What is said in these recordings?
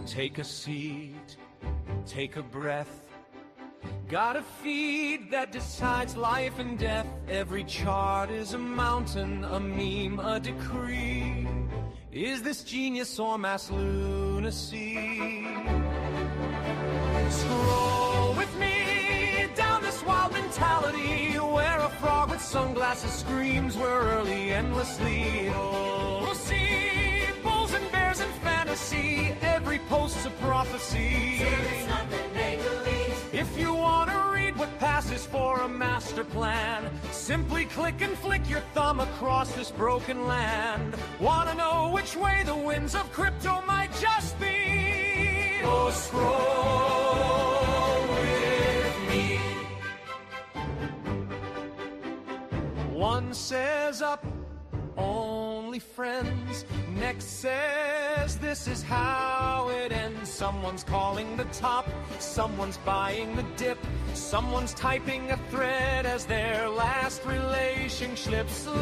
Take a seat, take a breath. Got a feed that decides life and death. Every chart is a mountain, a meme, a decree. Is this genius or mass lunacy? Stroll with me down this wild mentality, where a frog with sunglasses screams we're early endlessly. We'll see bulls and bears in fantasy. Every post's a prophecy. If you want to read what passes for a master plan, simply click and flick your thumb across this broken land. Want to know which way the winds of crypto might just be? Oh, scroll with me. One says up, only friends. Next says this is how it ends. Someone's calling the top, someone's buying the dip, someone's typing a thread as their last relationship slips.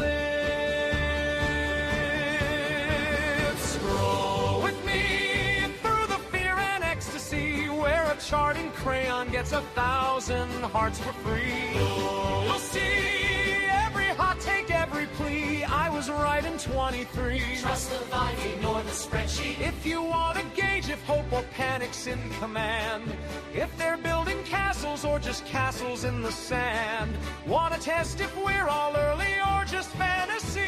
Scroll with me through the fear and ecstasy, where a charting crayon gets 1,000 hearts for free. You'll see every hot take, every plea. I was right in 23. Trust the vibe, ignore the spreadsheet. If you want to gauge if hope or panic's in command, if they're building castles or just castles in the sand, want to test if we're all early or just fantasy?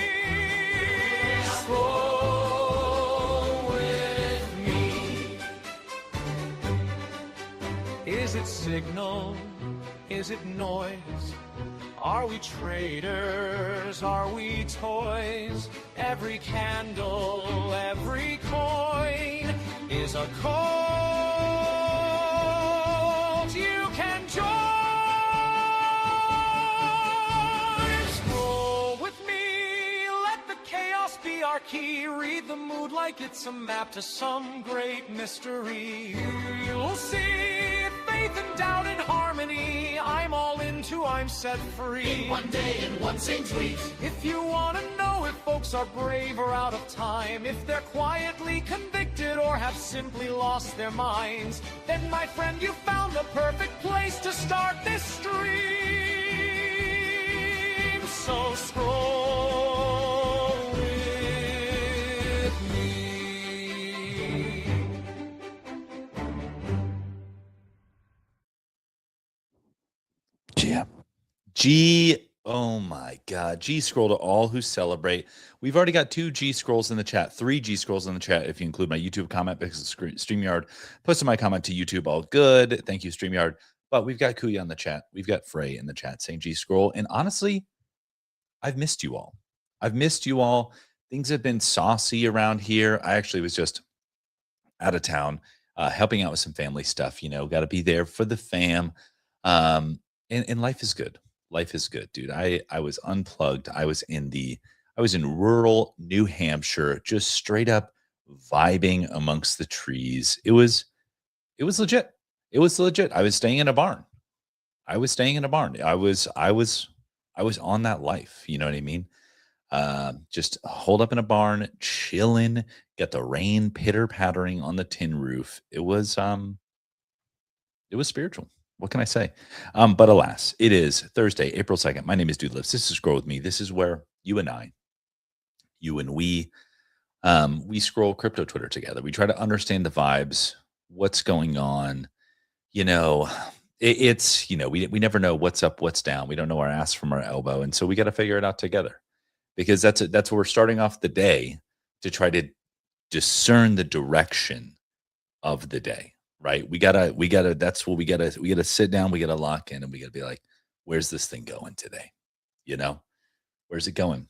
Scroll with me. Is it signal? Is it noise? Are we traders? Are we toys? Every candle, every coin is a cult you can join. Scroll with me, let the chaos be our key. Read the mood like it's a map to some great mystery. You'll see faith and doubt and harmony. I'm all into, I'm set free. In one day, in one same tweet. If you want to know if folks are brave or out of time, if they're quietly convicted or have simply lost their minds, then my friend, you found the perfect place to start this stream. So scroll with me. Oh my God. G scroll to all who celebrate. We've already got 2 G scrolls in the chat, 3 G scrolls in the chat if you include my YouTube comment, because StreamYard posted my comment to YouTube. All good. Thank you, StreamYard. But we've got Kuya in the chat. We've got Frey in the chat saying G scroll. And honestly, I've missed you all. I've missed you all. Things have been saucy around here. I actually was just out of town helping out with some family stuff. You know, got to be there for the fam. And life is good. Life is good, dude. I was unplugged. I was in rural New Hampshire, just straight up vibing amongst the trees. It was legit. It was legit. I was staying in a barn. I was on that life. You know what I mean? Just holed up in a barn, chilling, get the rain pitter pattering on the tin roof. It was spiritual. What can I say? But alas, it is Thursday, April 2nd. My name is Dude Lives. This is Scroll With Me. This is where you and we scroll crypto Twitter together. We try to understand the vibes, what's going on. You know, it's, you know, we never know what's up, what's down. We don't know our ass from our elbow. And so we got to figure it out together, because that's where we're starting off the day, to try to discern the direction of the day. Right. We gotta, that's what we gotta sit down. We gotta lock in, and we gotta be like, where's this thing going today? You know, where's it going?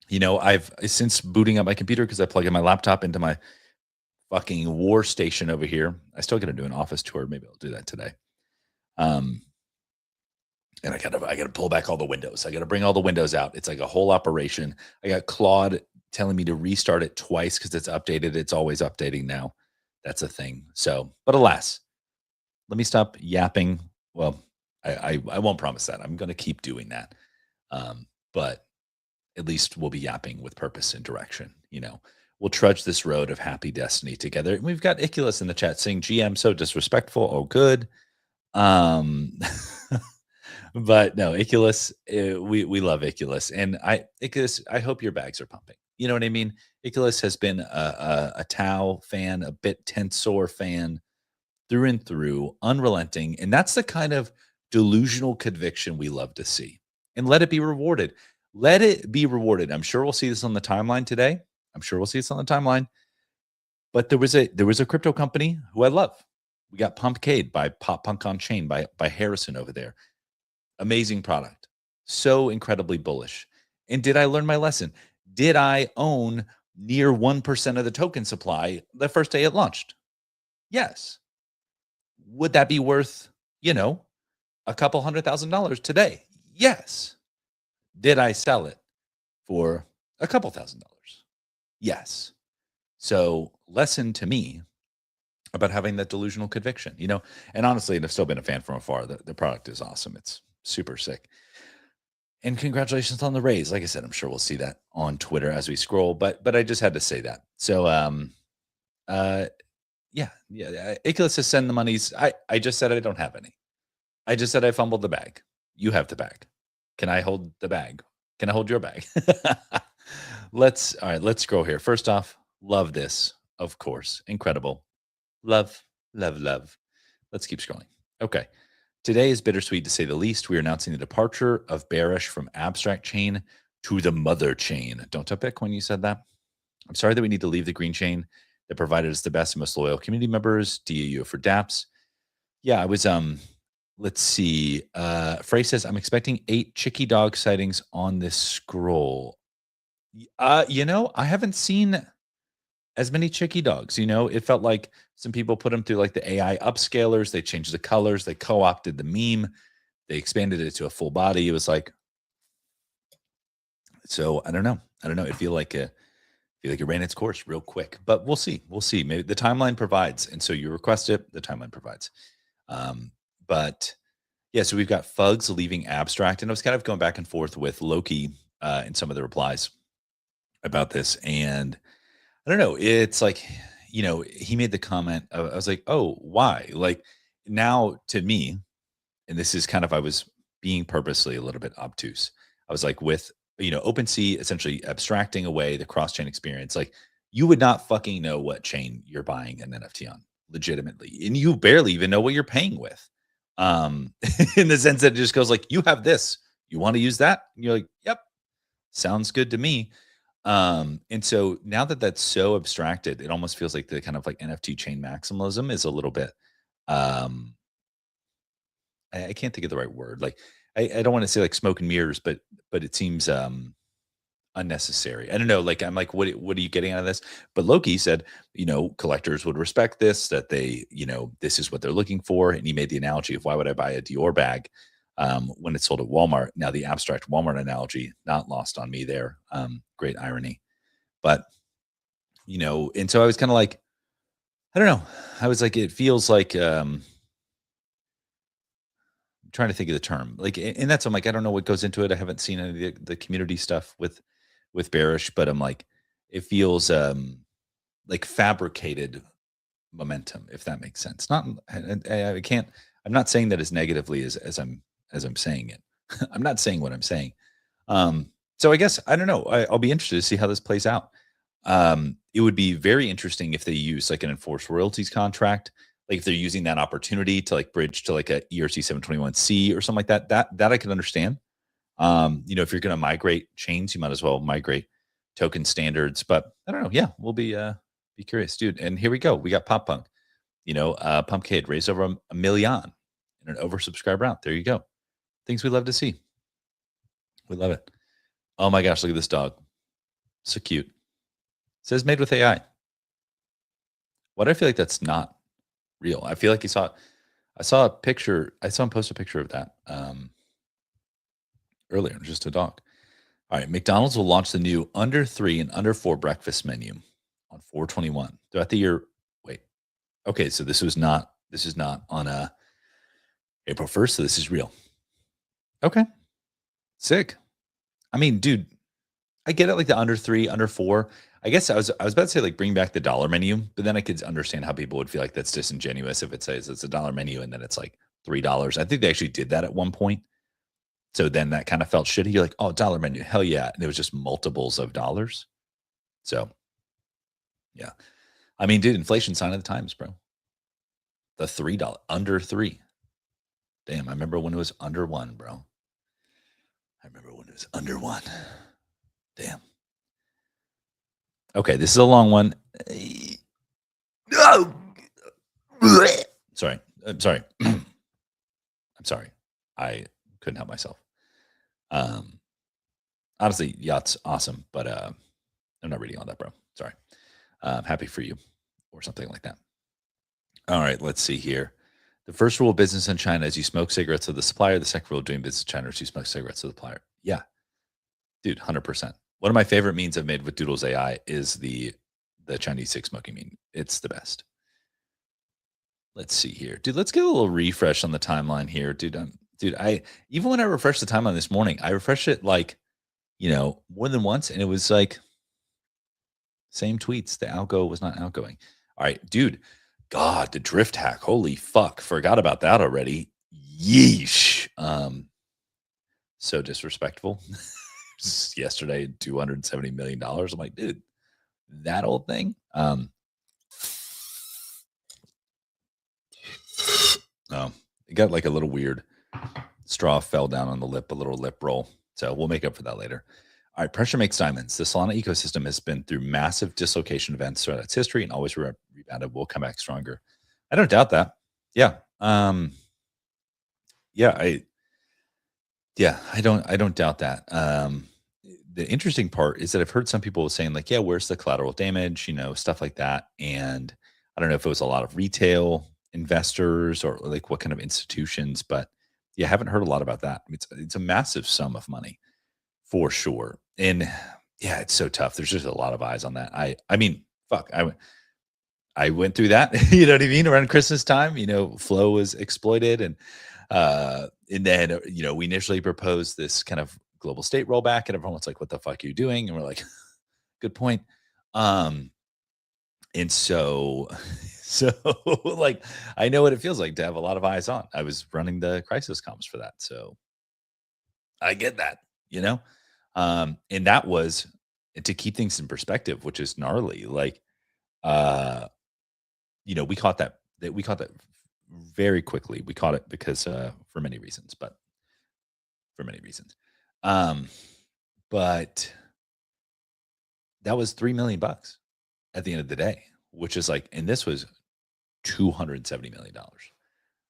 You know, I've since booting up my computer, because I plug in my laptop into my fucking war station over here. I still got to do an office tour. Maybe I'll do that today. And I gotta pull back all the windows. I gotta bring all the windows out. It's like a whole operation. I got Claude telling me to restart it twice because it's updated. It's always updating now. That's a thing. So, but alas, let me stop yapping. Well, I won't promise that. I'm going to keep doing that. But at least we'll be yapping with purpose and direction. You know, we'll trudge this road of happy destiny together. And we've got Iculus in the chat saying, GM so disrespectful. Oh, good. Um, but no, Iculus, we love Iculus. And Iculus, I hope your bags are pumping. You know what I mean? Iculus has been a Tau fan, a Bit Tensor fan through and through, unrelenting. And that's the kind of delusional conviction we love to see. And let it be rewarded. Let it be rewarded. I'm sure we'll see this on the timeline today. But there was a crypto company who I love. We got Pumpcade by Pop Punk on Chain by Harrison over there. Amazing product. So incredibly bullish. And did I learn my lesson? Did I own near 1% of the token supply the first day it launched? Yes. Would that be worth, a couple $100,000 today? Yes. Did I sell it for a couple $1,000s? Yes. So lesson to me about having that delusional conviction, and honestly, I've still been a fan from afar. The product is awesome. It's super sick. And congratulations on the raise. Like I said, I'm sure we'll see that on Twitter as we scroll, but I just had to say that. So, yeah. Iculus says send the monies. I just said I don't have any. I just said I fumbled the bag. You have the bag. Can I hold the bag? Can I hold your bag? Let's scroll here. First off, love this, of course. Incredible. Love. Let's keep scrolling. Okay. Today is bittersweet to say the least. We are announcing the departure of Bearish from Abstract Chain to the mother chain. Don't tell Bitcoin you said that. I'm sorry that we need to leave the green chain that provided us the best and most loyal community members. DAU for dApps. Yeah, I was let's see. Frey says I'm expecting 8 Chicky Dog sightings on this scroll. I haven't seen as many Chicky Dogs. It felt like some people put them through like the AI upscalers. They changed the colors. They co-opted the meme. They expanded it to a full body. It was like, so I don't know. It feel like it ran its course real quick, but we'll see. Maybe the timeline provides. And so you request it, the timeline provides. But yeah, so we've got Fugs leaving Abstract, and I was kind of going back and forth with Loki in some of the replies about this. And I don't know. It's like, he made the comment. I was like, oh, why? Like now to me, and this is kind of, I was being purposely a little bit obtuse. I was like with, OpenSea essentially abstracting away the cross-chain experience. Like you would not fucking know what chain you're buying an NFT on legitimately. And you barely even know what you're paying with. In the sense that it just goes like, you have this, you want to use that? And you're like, yep, sounds good to me. And so now that that's so abstracted, it almost feels like the kind of like NFT chain maximalism is a little bit, I can't think of the right word. Like, I don't want to say like smoke and mirrors, but it seems, unnecessary. I don't know. Like, I'm like, what are you getting out of this? But Loki said, collectors would respect this, that they, this is what they're looking for. And he made the analogy of why would I buy a Dior bag when it's sold at Walmart? Now the abstract Walmart analogy, not lost on me there. Great irony. But, and so I was kind of like, I don't know. I was like, it feels like, trying to think of the term, like, and that's, I'm like, I don't know what goes into it. I haven't seen any of the community stuff with Bearish, but I'm like, it feels like fabricated momentum, if that makes sense. Not, I can't, I'm not saying that as negatively as I'm saying it. I'm not saying what I'm saying. So I guess, I don't know. I'll be interested to see how this plays out. It would be very interesting if they use like an enforced royalties contract. Like if they're using that opportunity to like bridge to like a ERC 721C or something like that, that I could understand. If you're going to migrate chains, you might as well migrate token standards, but I don't know. Yeah, we'll be curious, dude. And here we go. We got Pop Punk, Pumpkade raised over $1 million in an oversubscribed round. There you go. Things we love to see. We love it. Oh my gosh, look at this dog. So cute. It says made with AI. Why do I feel like that's not real? I feel like I saw a picture. I saw him post a picture of that earlier, just a dog. All right, McDonald's will launch the new under 3 and under 4 breakfast menu on 4/21 throughout the year. Wait, okay, so this is not on April 1st. So this is real. Okay, sick. I mean, dude, I get it. Like the under 3, under 4. I guess I was about to say like bring back the dollar menu, but then I could understand how people would feel like that's disingenuous if it says it's a dollar menu and then it's like $3. I think they actually did that at one point. So then that kind of felt shitty. You're like, oh, dollar menu, hell yeah. And it was just multiples of dollars. So yeah. I mean, dude, inflation sign of the times, bro. The $3 under 3. Damn, I remember when it was under 1, bro. I remember when it was under 1. Damn. Okay, this is a long one. Sorry. I'm sorry. I'm sorry. I couldn't help myself. Honestly, yacht's awesome, but I'm not reading all that, bro. Sorry. Happy for you or something like that. All right, let's see here. The first rule of business in China is you smoke cigarettes with the supplier. The second rule of doing business in China is you smoke cigarettes with the supplier. Yeah. Dude, 100%. One of my favorite memes I've made with Doodles AI is the Chinese cig smoking meme. It's the best. Let's see here. Dude, let's get a little refresh on the timeline here. Dude, I even when I refreshed the timeline this morning, I refreshed it like, more than once, and it was like same tweets. The algo was not outgoing. All right, dude. God, the drift hack. Holy fuck. Forgot about that already. Yeesh. So disrespectful. Yesterday, $270 million. I'm like, dude, that old thing. It got like a little weird. Straw fell down on the lip, a little lip roll. So we'll make up for that later. All right, pressure makes diamonds. The Solana ecosystem has been through massive dislocation events throughout its history and always rebounded. Will come back stronger. I don't doubt that. Yeah. I don't doubt that. The interesting part is that I've heard some people saying like, yeah, where's the collateral damage, stuff like that. And I don't know if it was a lot of retail investors or like what kind of institutions, but yeah, I haven't heard a lot about that. It's a massive sum of money for sure. And yeah, it's so tough. There's just a lot of eyes on that. I mean, fuck, I went through that, you know what I mean? Around Christmas time, Flow was exploited. And then, we initially proposed this kind of global state rollback and everyone was like, what the fuck are you doing? And we're like, good point. And so like, I know what it feels like to have a lot of eyes on. I was running the crisis comms for that. So I get that, and that was to keep things in perspective, which is gnarly. Like, we caught that very quickly. We caught it because for many reasons. But that was $3 million at the end of the day, which is like, and this was $270 million.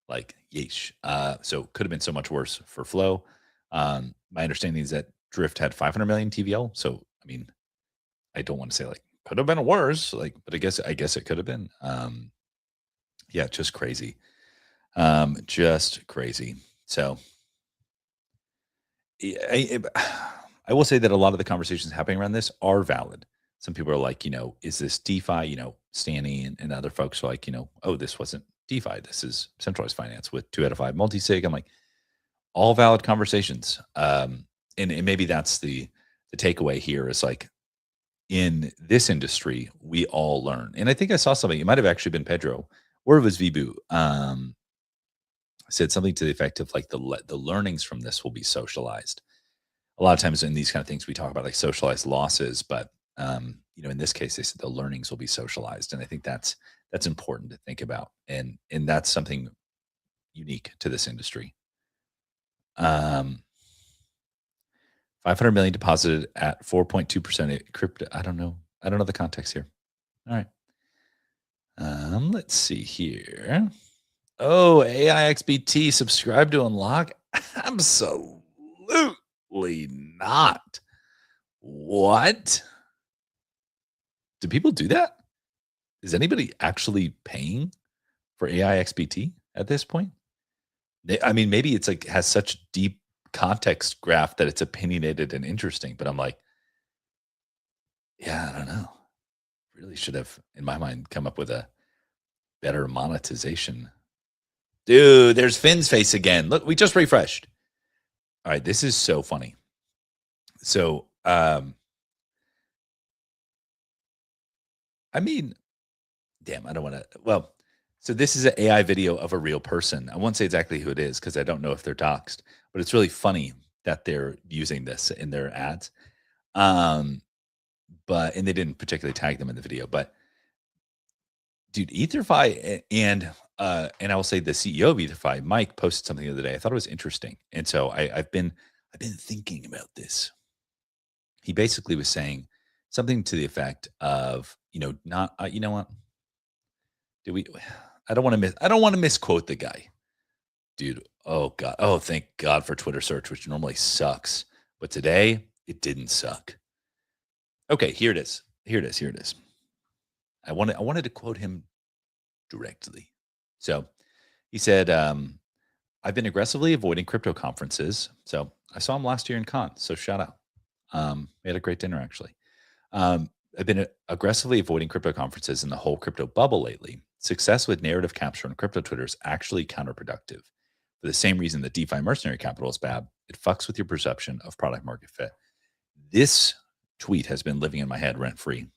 Like, yeesh. So could have been so much worse for Flow. My understanding is that Drift had 500 million TVL. So, I mean, I don't want to say like could have been worse, like, but I guess it could have been. Yeah, just crazy. Just crazy. So I will say that a lot of the conversations happening around this are valid. Some people are like, is this DeFi? Stanny and other folks are like, oh, this wasn't DeFi. This is centralized finance with 2 out of 5 multi-sig. I'm like, all valid conversations. And maybe that's the takeaway here is like, in this industry, we all learn. And I think I saw something, it might have actually been Pedro, or it was Vibu, said something to the effect of like the learnings from this will be socialized. A lot of times in these kind of things, we talk about like socialized losses, but in this case, they said the learnings will be socialized. And I think that's important to think about. And that's something unique to this industry. 500 million deposited at 4.2% crypto. I don't know the context here. All right. Let's see here. Oh, AIXBT, subscribe to unlock? Absolutely not. What? Do people do that? Is anybody actually paying for AIXBT at this point? I mean, maybe it's like has such deep context graph that it's opinionated and interesting, but I'm like, yeah, I don't know. Really should have, in my mind, come up with a better monetization. Dude, there's Finn's face again. Look, we just refreshed. All right, this is so funny. So I mean, damn, I don't want to. Well, so this is an AI video of a real person. I won't say exactly who it is because I don't know if they're doxxed, but it's really funny that they're using this in their ads. Um, and they didn't particularly tag them in the video, but dude, EtherFi and I will say the CEO of EtherFi, Mike, posted something the other day. I thought it was interesting, and so I've been thinking about this. He basically was saying something to the effect of, not you know what? Do we? I don't want to misquote the guy, dude. Oh god. Oh, thank God for Twitter search, which normally sucks, but today it didn't suck. Okay, here it is. Here it is. I wanted to quote him directly. So he said, I've been aggressively avoiding crypto conferences. So I saw him last year in Cannes. So shout out. We had a great dinner actually. I've been aggressively avoiding crypto conferences and the whole crypto bubble lately. Success with narrative capture on crypto Twitter is actually counterproductive. For the same reason that DeFi mercenary capital is bad, it fucks with your perception of product market fit. This tweet has been living in my head rent free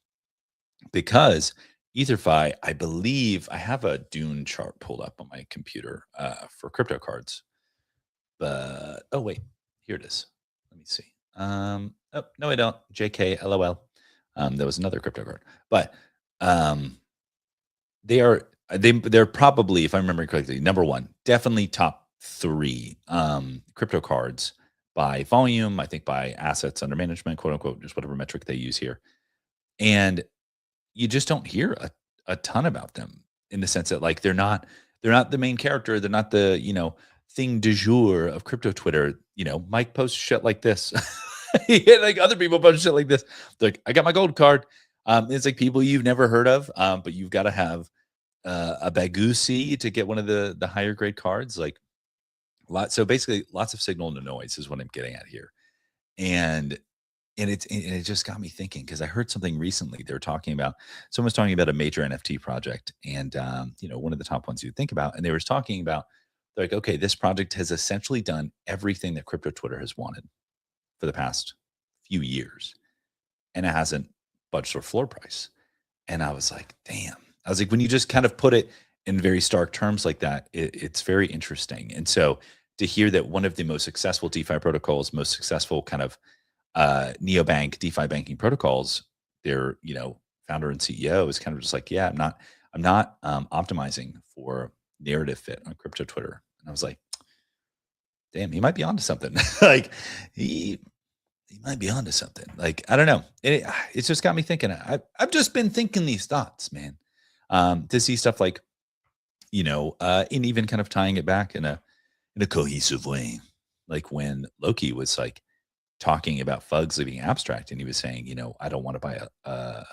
because EtherFi, I believe I have a Dune chart pulled up on my computer for crypto cards. But, oh, wait, here it is. Let me see. Oh, no, I don't. JK, LOL. There was another crypto card. But they're probably, if I remember correctly, number one, definitely top three crypto cards by volume, I think by assets under management, quote unquote, just whatever metric they use here. And you just don't hear a ton about them in the sense that like they're not the main character. They're not the, thing du jour of crypto Twitter. Mike posts shit like this. Like other people post shit like this. They're like, I got my gold card. It's like people you've never heard of, but you've got to have a Bagusi to get one of the higher grade cards. Like so basically lots of signal to noise is what I'm getting at here. And it just got me thinking because I heard something recently. They were talking about someone was talking about a major NFT project, and one of the top ones you'd think about, and they were talking about like, okay, this project has essentially done everything that crypto Twitter has wanted for the past few years, and it hasn't budged their floor price. And I was like, damn. I was like, when you just kind of put it in very stark terms like that, it's very interesting. And so to hear that one of the most successful DeFi protocols, most successful kind of neobank DeFi banking protocols, their founder and CEO is kind of just like, yeah, I'm not optimizing for narrative fit on crypto Twitter. And I was like, damn, he might be onto something. Like he might be onto something. Like I don't know. It's just got me thinking. I've just been thinking these thoughts, man. To see stuff like, and even kind of tying it back in a cohesive way, like when Loki was like talking about Fugs being abstract, and he was saying, I don't want to buy a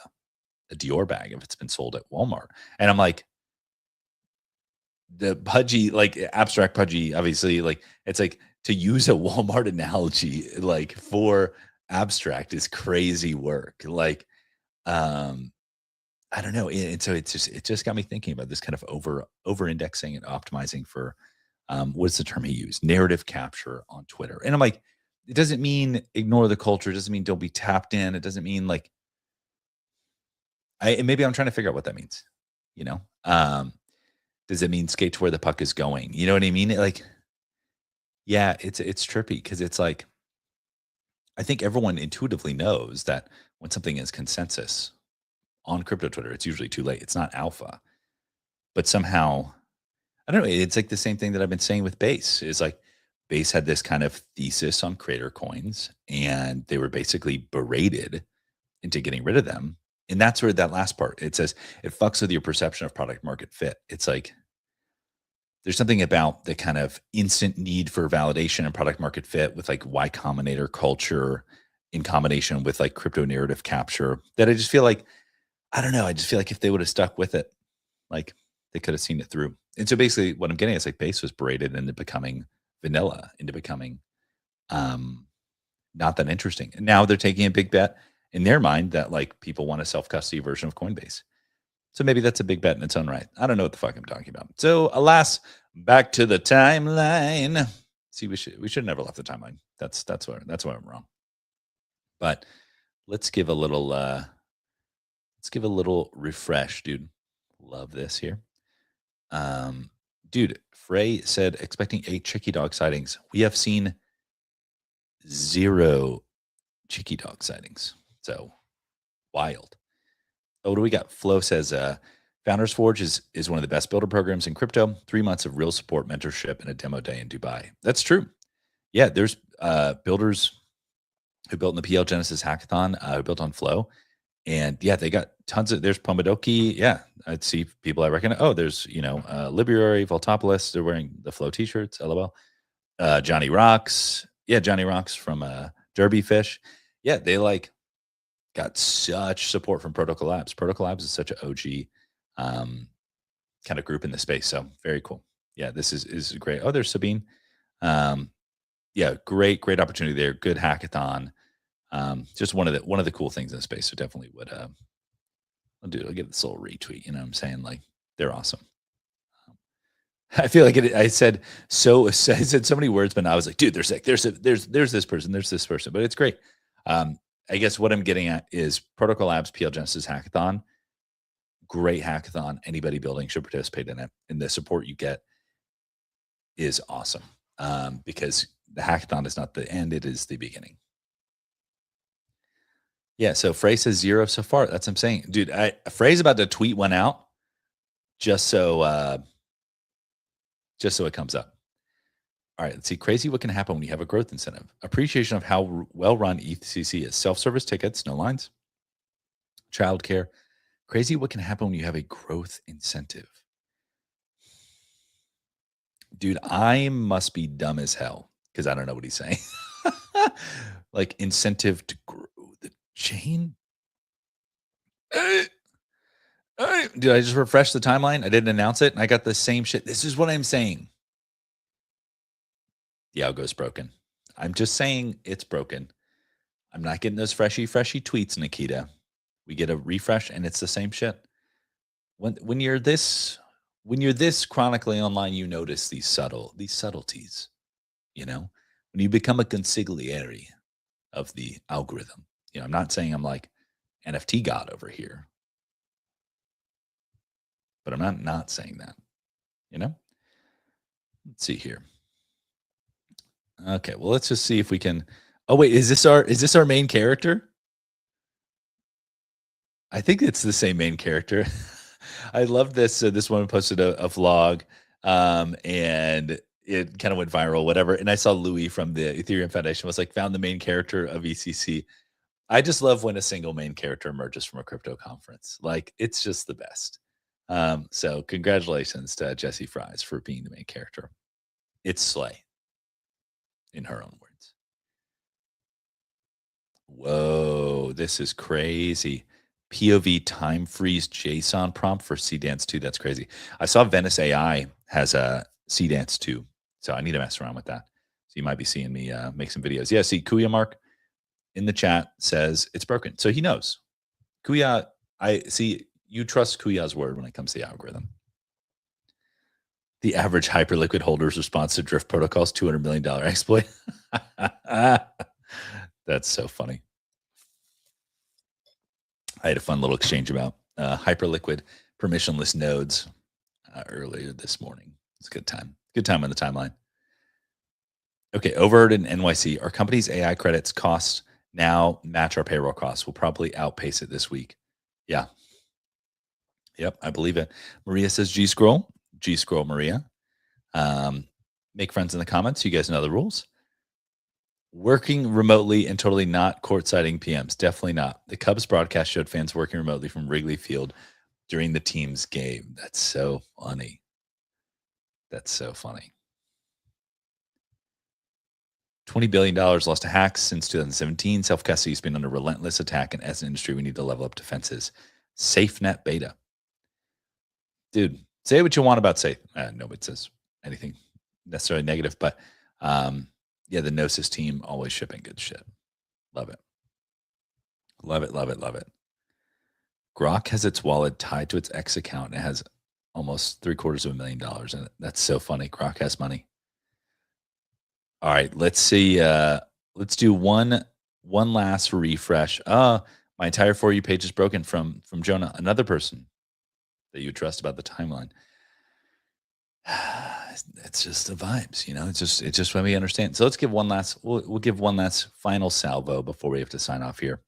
Dior bag if it's been sold at Walmart. And I'm like, the pudgy, like abstract pudgy, obviously, like it's like to use a Walmart analogy, like for abstract is crazy work. Like, I don't know. And so it just got me thinking about this kind of over indexing and optimizing for, what's the term he used? Narrative capture on Twitter. And I'm like, it doesn't mean ignore the culture. It doesn't mean don't be tapped in. It doesn't mean like, maybe I'm trying to figure out what that means. Does it mean skate to where the puck is going? You know what I mean? Like, yeah, it's trippy because it's like, I think everyone intuitively knows that when something is consensus on crypto Twitter, it's usually too late. It's not alpha. But somehow, I don't know, it's like the same thing that I've been saying with Base. Is like Base had this kind of thesis on creator coins, and they were basically berated into getting rid of them. And that's where that last part, it says it fucks with your perception of product market fit. It's like there's something about the kind of instant need for validation and product market fit with like Y Combinator culture in combination with like crypto narrative capture that I just feel like, I don't know. I just feel like if they would have stuck with it, like they could have seen it through. And so basically what I'm getting is like Base was berated into becoming vanilla, into becoming not that interesting. And now they're taking a big bet in their mind that like people want a self-custody version of Coinbase. So maybe that's a big bet in its own right. I don't know what the fuck I'm talking about. So alas, back to the timeline. See, we should have never left the timeline. That's why I'm wrong. But let's give a little Let's give a little refresh, dude. Love this here. Dude, Frey said expecting 8 Chicky Dog sightings. We have seen 0 Chicky Dog sightings. So wild. Oh, what do we got? Flo says Founders Forge is one of the best builder programs in crypto. 3 months of real support, mentorship, and a demo day in Dubai. That's true. Yeah, there's builders who built in the PL Genesis hackathon, who built on Flow. And yeah, they got tons of, there's Pomodoki. Yeah, I'd see people I recognize. Oh, there's, Library, Voltopoulos. They're wearing the Flow t-shirts, LOL. Johnny Rocks. Yeah, Johnny Rocks from Derby Fish. Yeah, they got such support from Protocol Labs. Protocol Labs is such an OG kind of group in the space. So very cool. Yeah, this is great. Oh, there's Sabine. Yeah, great opportunity there. Good hackathon. Just one of the cool things in the space. So definitely would I'll give this little retweet. You know what I'm saying? Like, they're awesome. I feel like I said so many words, but I was like, dude, there's this person, there's this person, but it's great. I guess what I'm getting at is Protocol Labs PL Genesis hackathon. Great hackathon. Anybody building should participate in it, and the support you get is awesome. Because the hackathon is not the end; it is the beginning. Yeah. So Frey says 0 so far. That's what I'm saying, dude. Frey's about to tweet one out, just so it comes up. All right, let's see. Crazy what can happen when you have a growth incentive. Appreciation of how well-run ECC is. Self-service tickets, no lines. Childcare. Crazy what can happen when you have a growth incentive. Dude, I must be dumb as hell because I don't know what he's saying. Like, incentive to grow the chain? Dude, I just refreshed the timeline. I didn't announce it, and I got the same shit. This is what I'm saying. The algo's broken. I'm just saying it's broken. I'm not getting those freshy tweets, Nikita. We get a refresh, and it's the same shit. When you're this chronically online, you notice these subtleties. You know, when you become a consigliere of the algorithm. You know, I'm not saying I'm like NFT god over here, but I'm not saying that. You know. Let's see here. Okay, well, let's just see if we can. Oh wait, is this our main character? I think it's the same main character. I love this. This woman posted a vlog, and it kind of went viral, whatever. And I saw Louis from the Ethereum Foundation was like, found the main character of ECC. I just love when a single main character emerges from a crypto conference. Like, it's just the best. So congratulations to Jessie Fries for being the main character. It's slay, in her own words. Whoa, this is crazy. POV time freeze JSON prompt for Seedance 2. That's crazy. I saw Venice AI has a Seedance 2, so I need to mess around with that. So you might be seeing me make some videos. Yeah, see, Kuya Mark in the chat says it's broken. So he knows. Kuya, I see you trust Kuya's word when it comes to the algorithm. The average Hyperliquid holder's response to Drift Protocol's $200 million exploit. That's so funny. I had a fun little exchange about Hyperliquid permissionless nodes earlier this morning. It's a good time. Good time on the timeline. Okay, overheard in NYC. Our company's AI credits costs now match our payroll costs. We'll probably outpace it this week. Yeah. Yep, I believe it. Maria says G-Scroll. G-Scroll Maria. Make friends in the comments. You guys know the rules. Working remotely and totally not court-siding PMs. Definitely not. The Cubs broadcast showed fans working remotely from Wrigley Field during the team's game. That's so funny. That's so funny. $20 billion lost to hacks since 2017. Self-custody has been under relentless attack, and as an industry, we need to level up defenses. SafeNet beta. Dude, say what you want about Safe. Nobody says anything necessarily negative, but yeah, the Gnosis team always shipping good shit. Love it. Love it, love it, love it. Grok has its wallet tied to its X account. It has almost $750,000 in it. That's so funny. Grok has money. All right, let's see. Let's do one last refresh. My entire For You page is broken from Jonah, another person that you trust about the timeline. It's just the vibes, you know. It's just when we understand. So let's give one last. We'll give one last final salvo before we have to sign off here.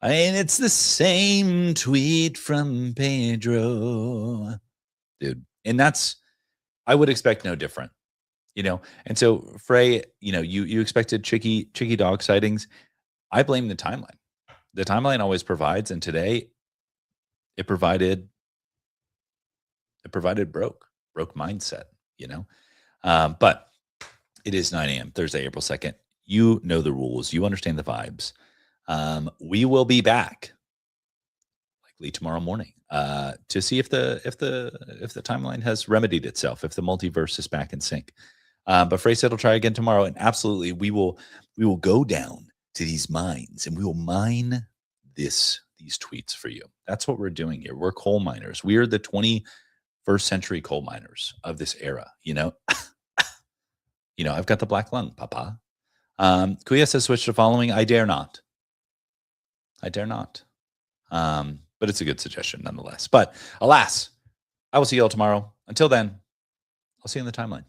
And it's the same tweet from Pedro, dude. And that's, I would expect no different, you know. And so Frey, you know, you expected chicky dog sightings. I blame the timeline. The timeline always provides, and today it provided broke mindset, you know. But it is 9 a.m. Thursday, April 2nd. You know the rules. You understand the vibes. We will be back likely tomorrow morning to see if the timeline has remedied itself, if the multiverse is back in sync. But Frey said he'll try again tomorrow, and absolutely we will go down to these mines and we will mine these tweets for you. That's what we're doing here. We're coal miners. We are the 21st century coal miners of this era. You know, you know, I've got the black lung, Papa. Kuya says switch to following. I dare not. But it's a good suggestion nonetheless. But alas, I will see you all tomorrow. Until then, I'll see you in the timeline.